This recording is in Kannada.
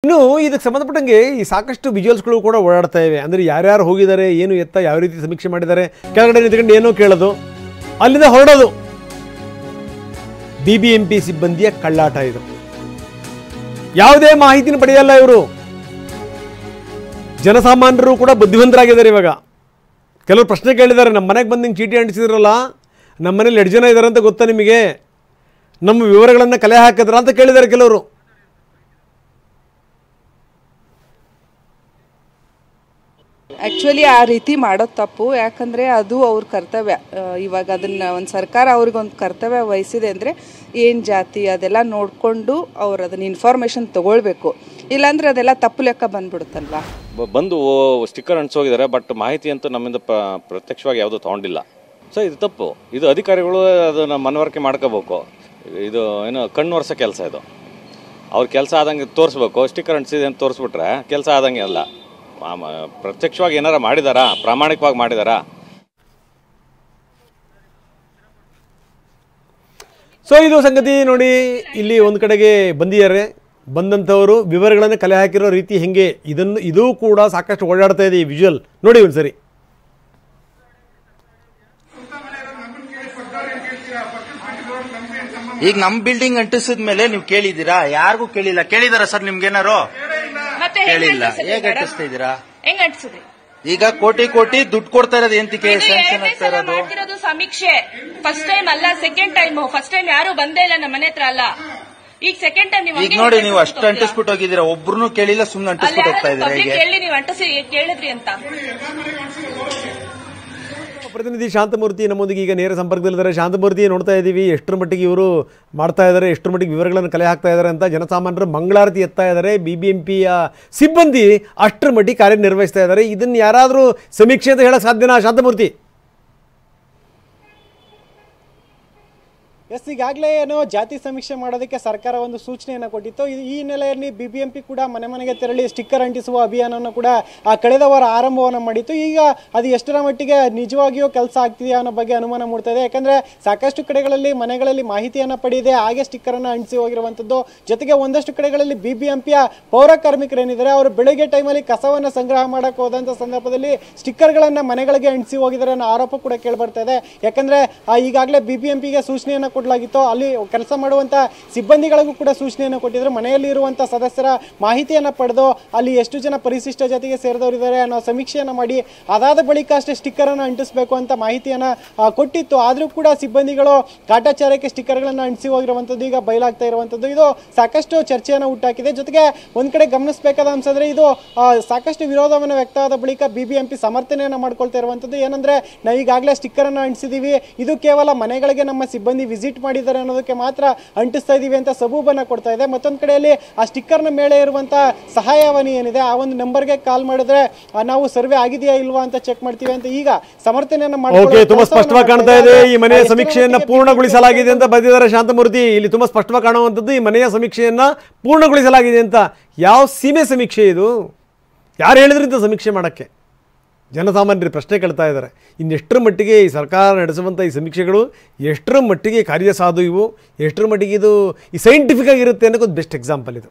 ಇನ್ನು ಇದಕ್ಕೆ ಸಂಬಂಧಪಟ್ಟಂಗೆ ಈ ಸಾಕಷ್ಟು ವಿಜುವಲ್ಸ್ಗಳು ಕೂಡ ಓಡಾಡ್ತಾ ಇವೆ. ಅಂದರೆ ಯಾರ್ಯಾರು ಹೋಗಿದ್ದಾರೆ, ಏನು ಎತ್ತ, ಯಾವ ರೀತಿ ಸಮೀಕ್ಷೆ ಮಾಡಿದ್ದಾರೆ, ಕೆಳಗಡೆ ನಿಂತ್ಕೊಂಡು ಏನೋ ಕೇಳೋದು, ಅಲ್ಲಿಂದ ಹೊರಡೋದು. BBMP ಸಿಬ್ಬಂದಿಯ ಕಳ್ಳಾಟ ಇದು. ಯಾವುದೇ ಮಾಹಿತಿನ ಪಡೆಯಲ್ಲ ಇವರು. ಜನಸಾಮಾನ್ಯರು ಕೂಡ ಬುದ್ಧಿವಂತರಾಗಿದ್ದಾರೆ. ಇವಾಗ ಕೆಲವರು ಪ್ರಶ್ನೆ ಕೇಳಿದ್ದಾರೆ, ನಮ್ಮ ಮನೆಗೆ ಬಂದು ಹಿಂಗೆ ಚೀಟಿ ಅಂಟಿಸಿದ್ರಲ್ಲ, ನಮ್ಮ ಮನೇಲಿ 2 ಜನ ಇದ್ದಾರೆ ಅಂತ ಗೊತ್ತಾ ನಿಮಗೆ, ನಮ್ಮ ವಿವರಗಳನ್ನು ಕಲೆ ಹಾಕಿದ್ರ ಅಂತ ಕೇಳಿದ್ದಾರೆ ಕೆಲವರು. ಆ್ಯಕ್ಚುಲಿ ಆ ರೀತಿ ಮಾಡೋದು ತಪ್ಪು. ಯಾಕಂದರೆ ಅದು ಅವ್ರ ಕರ್ತವ್ಯ. ಇವಾಗ ಅದನ್ನು ಒಂದು ಸರ್ಕಾರ ಅವ್ರಿಗೊಂದು ಕರ್ತವ್ಯ ವಹಿಸಿದೆ ಅಂದರೆ ಏನು ಜಾತಿ ಅದೆಲ್ಲ ನೋಡಿಕೊಂಡು ಅವ್ರು ಅದನ್ನು ಇನ್ಫಾರ್ಮೇಷನ್ ತೊಗೊಳ್ಬೇಕು. ಇಲ್ಲಾಂದರೆ ಅದೆಲ್ಲ ತಪ್ಪು ಲೆಕ್ಕ ಬಂದ್ಬಿಡುತ್ತಲ್ವಾ. ಬಂದು ಸ್ಟಿಕ್ಕರ್ ಅಂಟಿಸೋಗಿದ್ದಾರೆ, ಬಟ್ ಮಾಹಿತಿ ಅಂತೂ ನಮ್ಮಿಂದ ಪ್ರತ್ಯಕ್ಷವಾಗಿ ಯಾವುದೂ ತೊಗೊಂಡಿಲ್ಲ. ಸೊ ಇದು ತಪ್ಪು. ಇದು ಅಧಿಕಾರಿಗಳು ಅದನ್ನು ಮನವರಿಕೆ ಮಾಡ್ಕೋಬೇಕು. ಇದು ಏನು ಕಣ್ಣು ವರ್ಷ ಕೆಲಸ ಇದು. ಅವ್ರ ಕೆಲಸ ಆದಂಗೆ ತೋರಿಸ್ಬೇಕು. ಸ್ಟಿಕ್ಕರ್ ಅಂಟಿಸಿದೆ ಅಂತ ತೋರಿಸ್ಬಿಟ್ರೆ ಕೆಲಸ ಆದಂಗೆ ಅಲ್ಲ. ಪ್ರತ್ಯಕ್ಷವಾಗಿ ಏನಾರ ಮಾಡಿದಾರಾ, ಪ್ರಾಮಾಣಿಕವಾಗಿ ಮಾಡಿದಾರಾ? ಸೊ ಇದು ಸಂಗತಿ ನೋಡಿ. ಇಲ್ಲಿ ಒಂದು ಕಡೆಗೆ ಬಂದಿದ್ದಾರೆ, ಬಂದಂಥವರು ವಿವರಗಳನ್ನು ಕಲೆ ಹಾಕಿರೋ ರೀತಿ ಹೆಂಗೆ, ಇದೂ ಕೂಡ ಸಾಕಷ್ಟು ಓಡಾಡ್ತಾ ಇದೆ. ಈ ವಿಜುವಲ್ ನೋಡಿ ಒಂದ್ಸರಿ. ಈಗ ನಮ್ ಬಿಲ್ಡಿಂಗ್ ಅಂಟಿಸಿದ ಮೇಲೆ ನೀವು ಕೇಳಿದೀರಾ? ಯಾರಿಗೂ ಕೇಳಿಲ್ಲ. ಕೇಳಿದಾರ ಸರ್ ನಿಮ್ಗೇನಾರು? ಕೇಳಿಲ್ಲ. ಹೇಗೆ ಅಂಟಿಸ್ತಾ ಇದೀರಾ? ಹೆಂಗ್ ಅಂಟಿಸಿದ್ರಿ? ಈಗ ಕೋಟಿ ದುಡ್ಡು ಕೊಡ್ತಾ ಇರೋದು ಎಂತಿಕೆ ಸ್ಯಾಂಕ್ಷನ್ ಆಗ್ತಾ ಇರೋದು? ಸಮೀಕ್ಷೆ ಫಸ್ಟ್ ಟೈಮ್ ಅಲ್ಲ, ಸೆಕೆಂಡ್ ಟೈಮ್. ಫಸ್ಟ್ ಟೈಮ್ ಯಾರು ಬಂದೇ ಇಲ್ಲ ನಮ್ಮ ಮನೆ ಹತ್ರ ಅಲ್ಲ. ಈಗ ಸೆಕೆಂಡ್ ಟೈಮ್ ಈಗ ನೋಡಿ, ನೀವು ಅಷ್ಟು ಅಂಟಿಸ್ಬಿಟ್ಟು ಹೋಗಿದ್ದೀರಾ, ಒಬ್ರು ಕೇಳಿಲ್ಲ, ಸುಮ್ನೆ ಅಂಟಿಸ್ಬಿಟ್ಟು ಹೋಗ್ತಾ ಇದೀರಾ. ಕೇಳಿ ನೀವು ಅಂಟಿಸಿ ಕೇಳಿದ್ರಿ ಅಂತ. ಪ್ರತಿನಿಧಿ ಶಾಂತಮೂರ್ತಿ ನಮ್ಮೊಂದಿಗೆ ಈಗ ನೇರ ಸಂಪರ್ಕದಲ್ಲಿದ್ದಾರೆ. ಶಾಂತಮೂರ್ತಿ, ನೋಡ್ತಾ ಇದ್ದೀವಿ ಎಷ್ಟರ ಮಟ್ಟಿಗೆ ಇವರು ಮಾಡ್ತಾ ಇದ್ದಾರೆ, ಎಷ್ಟರ ಮಟ್ಟಿಗೆ ವಿವರಗಳನ್ನು ಕಲೆ ಹಾಕ್ತಾ ಇದ್ದಾರೆ ಅಂತ. ಜನಸಾಮಾನ್ಯರು ಮಂಗಳಾರತಿ ಎತ್ತಾ ಇದ್ದಾರೆ. BBMPಯ ಸಿಬ್ಬಂದಿ ಅಷ್ಟರ ಮಟ್ಟಿಗೆ ಕಾರ್ಯನಿರ್ವಹಿಸ್ತಾ ಇದ್ದಾರೆ. ಇದನ್ನು ಯಾರಾದರೂ ಸಮೀಕ್ಷೆ ಅಂತ ಹೇಳೋಕ್ಕೆ ಸಾಧ್ಯನಾ ಶಾಂತಮೂರ್ತಿ? ಎಸ್, ಈಗಾಗಲೇ ಏನೋ ಜಾತಿ ಸಮೀಕ್ಷೆ ಮಾಡೋದಕ್ಕೆ ಸರ್ಕಾರ ಒಂದು ಸೂಚನೆಯನ್ನು ಕೊಟ್ಟಿತ್ತು. ಈ ಹಿನ್ನೆಲೆಯಲ್ಲಿ BBMP ಕೂಡ ಮನೆ ಮನೆಗೆ ತೆರಳಿ ಸ್ಟಿಕ್ಕರ್ ಅಂಟಿಸುವ ಅಭಿಯಾನವನ್ನು ಕೂಡ ಕಳೆದ ವಾರ ಆರಂಭವನ್ನು ಮಾಡಿತ್ತು. ಈಗ ಅದು ಎಷ್ಟರ ಮಟ್ಟಿಗೆ ನಿಜವಾಗಿಯೂ ಕೆಲಸ ಆಗ್ತಿದೆಯಾ ಅನ್ನೋ ಬಗ್ಗೆ ಅನುಮಾನ ಮೂಡ್ತಾ ಇದೆ. ಯಾಕಂದರೆ ಸಾಕಷ್ಟು ಕಡೆಗಳಲ್ಲಿ ಮನೆಗಳಲ್ಲಿ ಮಾಹಿತಿಯನ್ನು ಪಡೆಯದೆ ಹಾಗೆ ಸ್ಟಿಕ್ಕರನ್ನು ಅಂಟಿಸಿ ಹೋಗಿರುವಂಥದ್ದು. ಜೊತೆಗೆ ಒಂದಷ್ಟು ಕಡೆಗಳಲ್ಲಿ BBMPಯ ಪೌರ ಕಾರ್ಮಿಕರೇನಿದ್ದಾರೆ ಅವರು ಬೆಳಗ್ಗೆ ಟೈಮಲ್ಲಿ ಕಸವನ್ನು ಸಂಗ್ರಹ ಮಾಡೋಕ್ಕೆ ಹೋದಂಥ ಸಂದರ್ಭದಲ್ಲಿ ಸ್ಟಿಕ್ಕರ್ಗಳನ್ನು ಮನೆಗಳಿಗೆ ಅಂಟಿಸಿ ಹೋಗಿದ್ದಾರೆ ಅನ್ನೋ ಆರೋಪ ಕೂಡ ಕೇಳಿಬರ್ತಾ ಇದೆ. ಯಾಕಂದರೆ ಈಗಾಗಲೇ BBMPಗೆ ಸೂಚನೆಯನ್ನು ಕೊಡಲಾಗಿತ್ತು. ಅಲ್ಲಿ ಕೆಲಸ ಮಾಡುವಂಥ ಸಿಬ್ಬಂದಿಗಳಿಗೂ ಕೂಡ ಸೂಚನೆಯನ್ನು ಕೊಟ್ಟಿದ್ರು. ಮನೆಯಲ್ಲಿ ಇರುವಂಥ ಸದಸ್ಯರ ಮಾಹಿತಿಯನ್ನು ಪಡೆದು ಅಲ್ಲಿ ಎಷ್ಟು ಜನ ಪರಿಶಿಷ್ಟ ಜಾತಿಗೆ ಸೇರಿದವರಿದ್ದಾರೆ ಅನ್ನೋ ಸಮೀಕ್ಷೆಯನ್ನು ಮಾಡಿ ಅದಾದ ಬಳಿಕ ಅಷ್ಟೇ ಸ್ಟಿಕ್ಕರನ್ನು ಅಂಟಿಸಬೇಕು ಅಂತ ಮಾಹಿತಿಯನ್ನು ಕೊಟ್ಟಿತ್ತು. ಆದರೂ ಕೂಡ ಸಿಬ್ಬಂದಿಗಳು ಕಾಟಾಚಾರಕ್ಕೆ ಸ್ಟಿಕ್ಕರ್ಗಳನ್ನು ಅಂಟಿಸಿ ಹೋಗಿರುವಂಥದ್ದು ಈಗ ಬಯಲಾಗ್ತಾ ಇರುವಂಥದ್ದು. ಇದು ಸಾಕಷ್ಟು ಚರ್ಚೆಯನ್ನು ಹುಟ್ಟಾಕಿದೆ. ಜೊತೆಗೆ ಒಂದು ಕಡೆ ಗಮನಿಸಬೇಕಾದ ಅಂಶ ಅಂದರೆ ಇದು ಸಾಕಷ್ಟು ವಿರೋಧವನ್ನು ವ್ಯಕ್ತವಾದ ಬಳಿಕ BBMP ಸಮರ್ಥನೆಯನ್ನು ಮಾಡ್ಕೊಳ್ತಾ ಇರುವಂಥದ್ದು. ಏನಂದರೆ ನಾವು ಈಗಾಗಲೇ ಸ್ಟಿಕ್ಕರನ್ನು ಅಂಟಿಸಿದ್ದೀವಿ, ಇದು ಕೇವಲ ಮನೆಗಳಿಗೆ ನಮ್ಮ ಸಿಬ್ಬಂದಿ ವಿಸಿಟ್ ಮಾಡಿದ್ದಾರೆ ಅನ್ನೋದಕ್ಕೆ ಮಾತ್ರ ಅಂಟಿಸ್ತಾ ಇದೀವಿ ಅಂತ ಸಬೂಬನ್ನು ಕೊಡ್ತಾ ಇದೆ. ಮತ್ತೊಂದು ಕಡೆಯಲ್ಲಿ ಆ ಸ್ಟಿಕ್ಕರ್ನ ಮೇಲೆ ಇರುವಂತ ಸಹಾಯವಾಣಿ ಏನಿದೆ ಆ ಒಂದು ನಂಬರ್ಗೆ ಕಾಲ್ ಮಾಡಿದ್ರೆ ನಾವು ಸರ್ವೆ ಆಗಿದೆಯಾ ಇಲ್ವಾ ಅಂತ ಚೆಕ್ ಮಾಡ್ತೀವಿ ಅಂತ ಈಗ ಸಮರ್ಥನೆಯನ್ನು ಮಾಡಿ ತುಂಬಾ ಸ್ಪಷ್ಟವಾಗಿ ಕಾಣ್ತಾ ಇದೆ. ಈ ಮನೆಯ ಸಮೀಕ್ಷೆಯನ್ನ ಪೂರ್ಣಗೊಳಿಸಲಾಗಿದೆ ಅಂತ ಬರೆದಿದ್ದಾರೆ ಶಾಂತಮೂರ್ತಿ. ಇಲ್ಲಿ ತುಂಬಾ ಸ್ಪಷ್ಟವಾಗಿ ಕಾಣುವಂಥದ್ದು ಈ ಮನೆಯ ಸಮೀಕ್ಷೆಯನ್ನ ಪೂರ್ಣಗೊಳಿಸಲಾಗಿದೆ ಅಂತ. ಯಾವ ಸೀಮೆ ಸಮೀಕ್ಷೆ ಇದು? ಯಾರು ಹೇಳಿದ್ರಿಂದ ಸಮೀಕ್ಷೆ ಮಾಡಕ್ಕೆ? ಜನಸಾಮಾನ್ಯರು ಪ್ರಶ್ನೆ ಕೇಳ್ತಾ ಇದ್ದಾರೆ. ಇನ್ನೆಷ್ಟರ ಮಟ್ಟಿಗೆ ಈ ಸರ್ಕಾರ ನಡೆಸುವಂಥ ಈ ಸಮೀಕ್ಷೆಗಳು ಎಷ್ಟರ ಮಟ್ಟಿಗೆ ಕಾರ್ಯಸಾಧು, ಇವು ಎಷ್ಟರ ಮಟ್ಟಿಗೆ ಇದು ಈ ಸೈಂಟಿಫಿಕ್ ಆಗಿರುತ್ತೆ ಅನ್ನೋದು ಬೆಸ್ಟ್ ಎಕ್ಸಾಂಪಲ್ ಇದು.